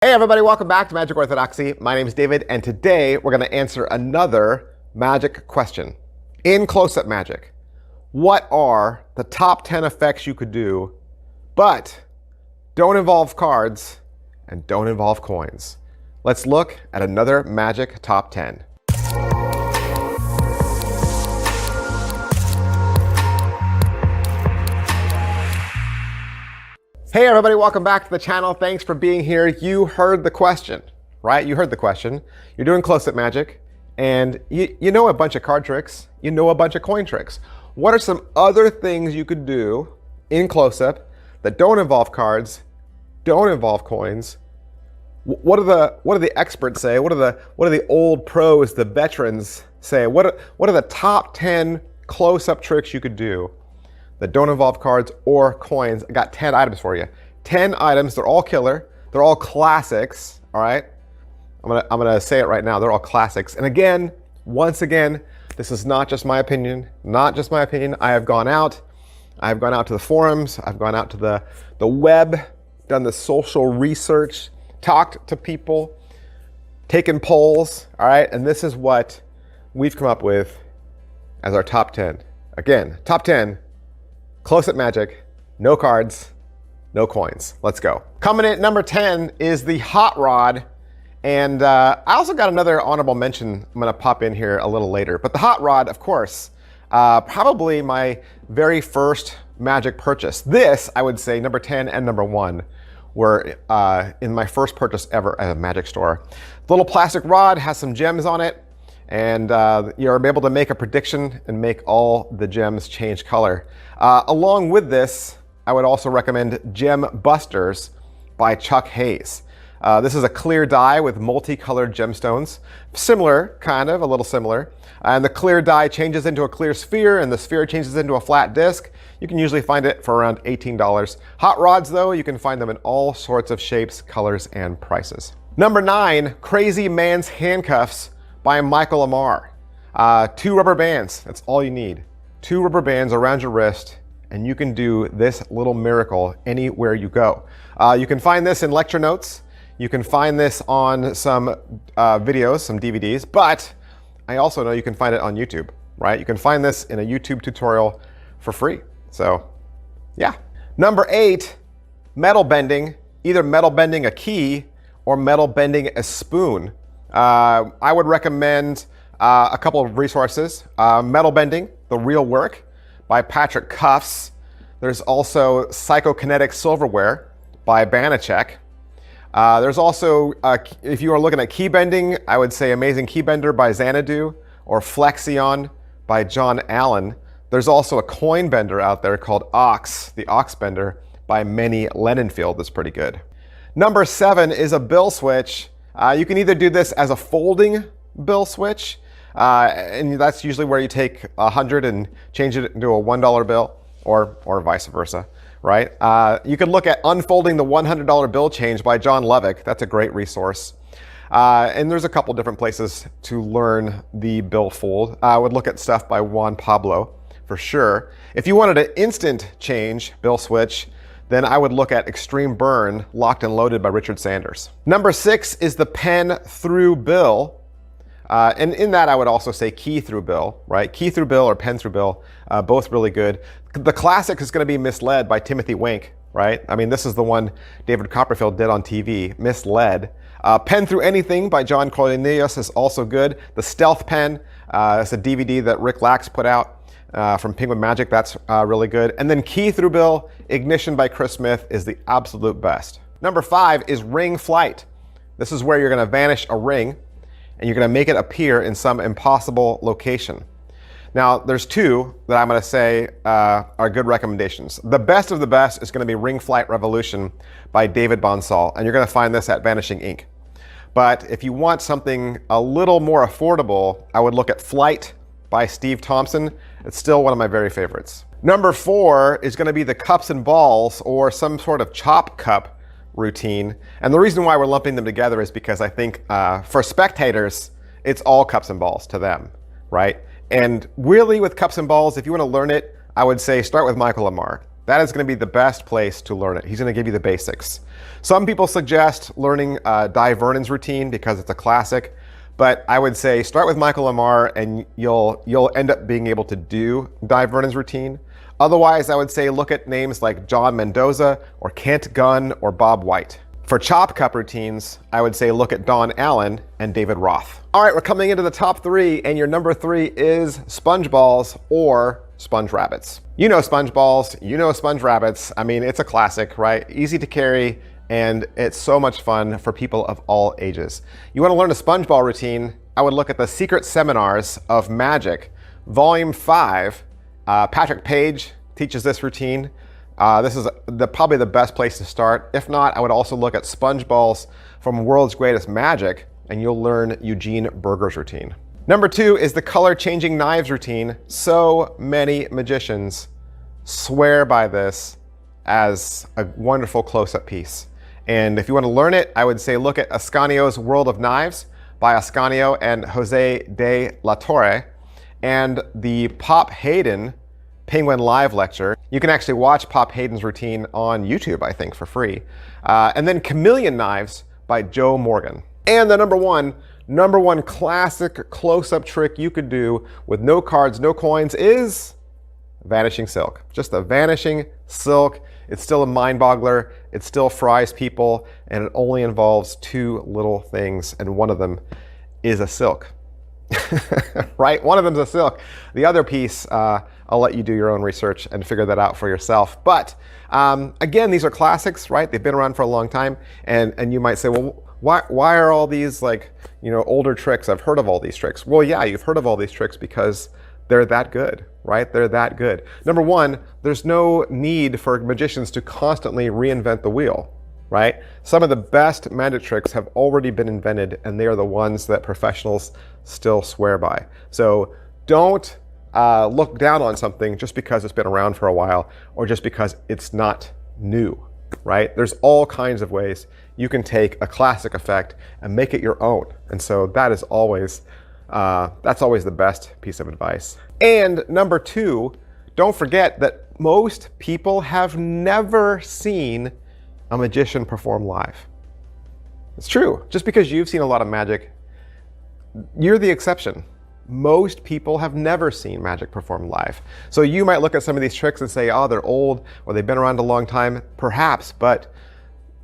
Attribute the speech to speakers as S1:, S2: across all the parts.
S1: Hey everybody, welcome back to Magic Orthodoxy. My name is David, and today we're going to answer another magic question. In close-up magic, what are the top 10 effects you could do, but don't involve cards and don't involve coins? Let's look at another magic top 10. Hey everybody, welcome back to the channel. Thanks for being here. You heard the question, right? You heard the question. You're doing close-up magic, and you know a bunch of card tricks. You know a bunch of coin tricks. What are some other things you could do in close-up that don't involve cards, don't involve coins? What do the experts say? What do the old pros, the veterans say? What are the top 10 close-up tricks you could do that don't involve cards or coins? I got 10 items for you. 10 items, they're all killer. They're all classics, all right? I'm gonna say it right now, they're all classics. And again, once again, this is not just my opinion, not just my opinion. I've gone out to the forums, I've gone out to the web, done the social research, talked to people, taken polls, all right? And this is what we've come up with as our top 10. Again, top 10, close-up magic, no cards, no coins. Let's go. Coming in at number 10 is the hot rod. And I also got another honorable mention I'm gonna pop in here a little later. But the hot rod, of course, probably my very first magic purchase. This, I would say, number 10 and number 1 were in my first purchase ever at a magic store. The little plastic rod has some gems on it, and you're able to make a prediction and make all the gems change color. Along with this, I would also recommend Gem Busters by Chuck Hayes. This is a clear die with multicolored gemstones. Similar, kind of, a little similar. And the clear die changes into a clear sphere, and the sphere changes into a flat disc. You can usually find it for around $18. Hot rods, though, you can find them in all sorts of shapes, colors, and prices. Number 9, Crazy Man's Handcuffs by Michael Amar. 2 rubber bands, that's all you need. 2 rubber bands around your wrist, and you can do this little miracle anywhere you go. You can find this in lecture notes. You can find this on some videos, some DVDs, but I also know you can find it on YouTube, right? You can find this in a YouTube tutorial for free. So, yeah. Number 8, metal bending. Either metal bending a key or metal bending a spoon. I would recommend a couple of resources. Metal Bending, The Real Work by Patrick Cuffs. There's also Psychokinetic Silverware by Banachek. There's also, if you are looking at key bending, I would say Amazing Key Bender by Xanadu or Flexion by John Allen. There's also a coin bender out there called Ox, the Ox Bender by Manny Lenenfield. That's pretty good. Number 7 is a bill switch. You can either do this as a folding bill switch, and that's usually where you take 100 and change it into a $1 bill, or vice versa, right? You could look at Unfolding the $100 Bill Change by John Lovick. That's a great resource. And there's a couple different places to learn the bill fold. I would look at stuff by Juan Pablo, for sure. If you wanted an instant change bill switch, then I would look at Extreme Burn, Locked and Loaded by Richard Sanders. Number 6 is the pen through bill. And in that, I would also say key through bill, right? Key through bill or pen through bill, both really good. The classic is gonna be Misled by Timothy Wink, right? I mean, this is the one David Copperfield did on TV, Misled. Pen Through Anything by John Cornelius is also good. The Stealth Pen, it's a DVD that Rick Lax put out. From Penguin Magic, that's really good. And then Key Through Bill, Ignition by Chris Smith is the absolute best. Number 5 is Ring Flite. This is where you're gonna vanish a ring and you're gonna make it appear in some impossible location. Now, there's 2 that I'm gonna say are good recommendations. The best of the best is gonna be Ring Flite Revolution by David Bonsall, and you're gonna find this at Vanishing Ink. But if you want something a little more affordable, I would look at Flite by Steve Thompson. It's still one of my very favorites. Number 4 is gonna be the Cups and Balls, or some sort of chop cup routine. And the reason why we're lumping them together is because I think for spectators, it's all cups and balls to them, right? And really with cups and balls, if you wanna learn it, I would say start with Michael Amar. That is going to be the best place to learn it. He's going to give you the basics. Some people suggest learning Di Vernon's routine because it's a classic, but I would say start with Michael Lamar and you'll end up being able to do Di Vernon's routine. Otherwise, I would say look at names like John Mendoza or Kent Gunn or Bob White. For chop cup routines, I would say look at Don Allen and David Roth. All right, we're coming into the top 3, and your number 3 is sponge balls or sponge rabbits. You know sponge balls, you know sponge rabbits. I mean, it's a classic, right? Easy to carry, and it's so much fun for people of all ages. You want to learn a sponge ball routine, I would look at the Secret Seminars of Magic, Volume 5. Patrick Page teaches this routine. This is probably the best place to start. If not, I would also look at Sponge Balls from World's Greatest Magic, and you'll learn Eugene Berger's routine. Number 2 is the color changing knives routine. So many magicians swear by this as a wonderful close-up piece. And if you want to learn it, I would say look at Ascanio's World of Knives by Ascanio and Jose de la Torre, and the Pop Hayden Penguin Live lecture. You can actually watch Pop Hayden's routine on YouTube, I think, for free. And then Chameleon Knives by Joe Morgan. And the number one classic close-up trick you could do with no cards, no coins is Vanishing Silk. Just the Vanishing Silk. It's still a mind boggler. It still fries people, and it only involves 2 little things, and one of them is a silk. Right? One of them's a silk. The other piece, I'll let you do your own research and figure that out for yourself. But again, these are classics, right? They've been around for a long time, and you might say, well, why are all these older tricks? I've heard of all these tricks. Well, yeah, you've heard of all these tricks because they're that good, right? They're that good. Number 1, there's no need for magicians to constantly reinvent the wheel, right? Some of the best magic tricks have already been invented, and they are the ones that professionals still swear by. So don't look down on something just because it's been around for a while or just because it's not new, right? There's all kinds of ways you can take a classic effect and make it your own. And so that is always, that's always the best piece of advice. And number 2, don't forget that most people have never seen a magician perform live. It's true. Just because you've seen a lot of magic, you're the exception. Most people have never seen magic performed live. So you might look at some of these tricks and say, oh, they're old or they've been around a long time, perhaps, but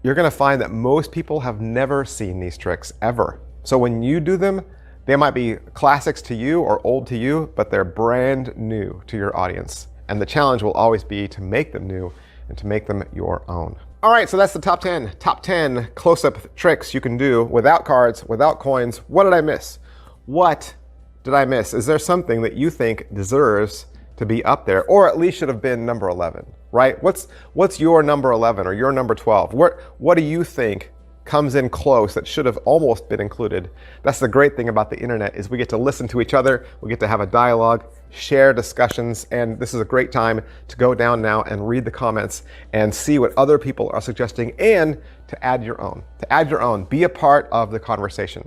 S1: you're going to find that most people have never seen these tricks ever. So when you do them, they might be classics to you or old to you, but they're brand new to your audience. And the challenge will always be to make them new and to make them your own. All right, so that's the top 10 close-up tricks you can do without cards, without coins. What did I miss? What did I miss? Is there something that you think deserves to be up there, or at least should have been number 11, right? What's your number 11 or your number 12? What do you think comes in close that should have almost been included? That's the great thing about the internet, is we get to listen to each other, we get to have a dialogue, share discussions, and this is a great time to go down now and read the comments and see what other people are suggesting and to add your own. Be a part of the conversation.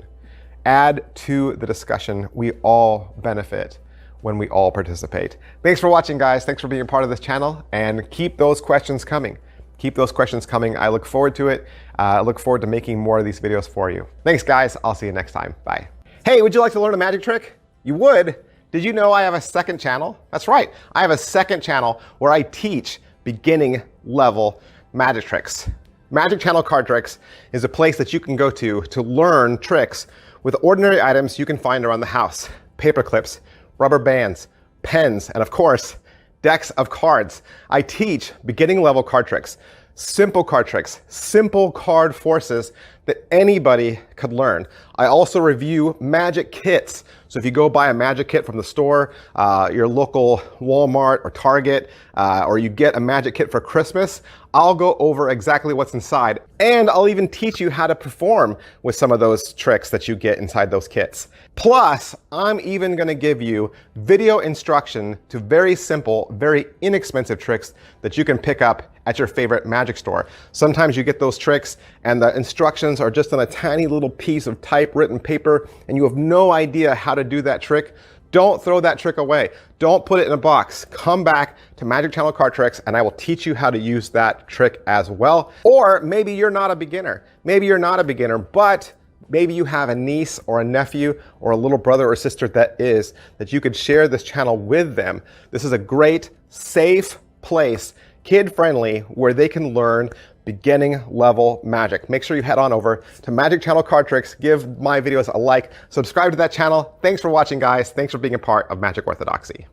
S1: Add to the discussion. We all benefit when we all participate. Thanks for watching, guys. Thanks for being a part of this channel, and keep those questions coming. Keep those questions coming. I look forward to it. I look forward to making more of these videos for you. Thanks, guys. I'll see you next time. Bye. Hey, would you like to learn a magic trick? You would? Did you know I have a second channel? That's right. I have a second channel where I teach beginning level magic tricks. Magic Channel Card Tricks is a place that you can go to learn tricks with ordinary items you can find around the house. Paper clips, rubber bands, pens, and of course, decks of cards. I teach beginning level card tricks, simple card tricks, simple card forces that anybody could learn. I also review magic kits. So if you go buy a magic kit from the store, your local Walmart or Target, or you get a magic kit for Christmas, I'll go over exactly what's inside. And I'll even teach you how to perform with some of those tricks that you get inside those kits. Plus, I'm even gonna give you video instruction to very simple, very inexpensive tricks that you can pick up at your favorite magic store. Sometimes you get those tricks and the instructions are just on a tiny little piece of typewritten paper and you have no idea how to do that trick. Don't throw that trick away. Don't put it in a box. Come back to Magic Channel Card Tricks and I will teach you how to use that trick as well. Or maybe you're not a beginner. Maybe you're not a beginner, but maybe you have a niece or a nephew or a little brother or sister that you could share this channel with them. This is a great, safe place, kid-friendly, where they can learn beginning level magic. Make sure you head on over to Magic Channel Card Tricks, give my videos a like, subscribe to that channel. Thanks for watching, guys. Thanks for being a part of Magic Orthodoxy.